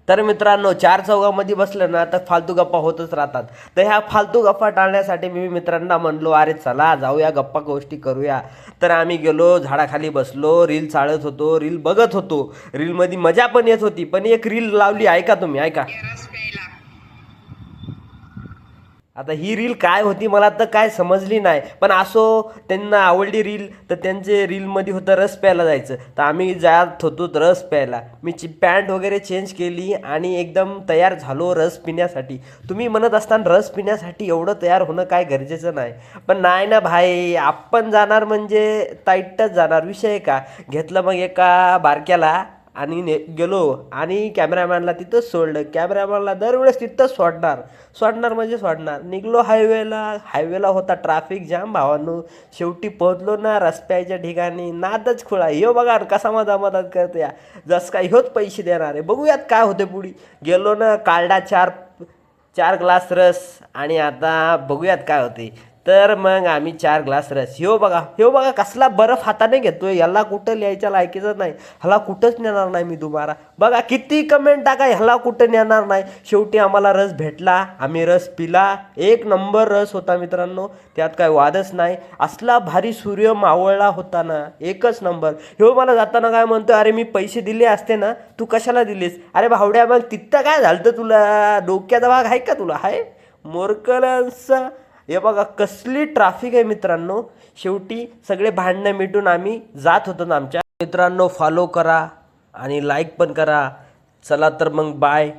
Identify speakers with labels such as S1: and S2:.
S1: तर मित्रांनो, चार चौघामध्ये बसलं ना तर फालतू गप्पा होतच राहतात. तर ह्या फालतू गप्पा टाळण्यासाठी मी मित्रांना म्हणलो, अरे चला जाऊया गप्पा गोष्टी करूया. तर आम्ही गेलो, झाडाखाली बसलो, रील चाळत होतो, रील बघत होतो. रीलमध्ये मजा पण येत होती. पण एक रील लावली, ऐका तुम्ही, ऐका. आता ही रील काय होती मला तर काय समजली नाही, पण असो, त्यांना आवडली रील. तर त्यांचे रीलमध्ये होतं रस प्यायला जायचं. तर आम्ही जात होतो रस प्यायला. मी पॅन्ट वगैरे चेंज केली आणि एकदम तयार झालो रस पिण्यासाठी. तुम्ही म्हणत असताना रस पिण्यासाठी एवढं तयार होणं काय गरजेचं नाही, पण नाही ना भाई, आपण जाणार म्हणजे ताईटच जाणार. विषय का घेतलं मग एका बारक्याला आणि गेलो आणि कॅमेरामॅनला तिथंच सोडलं. कॅमेरामॅनला दरवेळेस तिथंच सोडणार, सोडणार म्हणजे सोडणार. निघलो हायवेला होता ट्रॅफिक जाम भावांनो. शेवटी पोहोचलो ना रस्त्याच्या ठिकाणी. नादच खुळा ह्यो बघा ना कसा मदत करतो या, जस काय ह्योच पैसे देणार आहे. बघूयात काय होते पुढे. गेलो ना, काढला चार चार ग्लास रस आणि आता बघूयात काय होते. तर मग आम्ही 4 ग्लास रस, ह्यो बघा कसला बर्फ हाताने घेतोय. ह्याला कुठं लिहायच्या लायकीचं नाही, ह्याला कुठंच नेणार नाही मी तुम्हाला. बघा किती कमेंट टाका, ह्याला कुठं नेणार नाही. शेवटी आम्हाला रस भेटला, आम्ही रस पिला. एक नंबर रस होता मित्रांनो, त्यात काय वादच नाही. असला भारी सूर्य मावळला होता ना, एकच नंबर. ह्यो मला जाताना काय म्हणतो, अरे मी पैसे दिले असते ना, तू कशाला दिलेस. अरे भावड्या, मग तिथं काय झालं तुला, डोक्याचा भाग आहे का तुला, आहे मोरकलांचा. हे बघा कसली ट्रॅफिक आहे मित्रांनो. शेवटी सगळे भांडणं मिटून आम्ही जात होतो ना आमच्या. मित्रांनो, फॉलो करा आणि लाईक पण करा. चला तर मग बाय.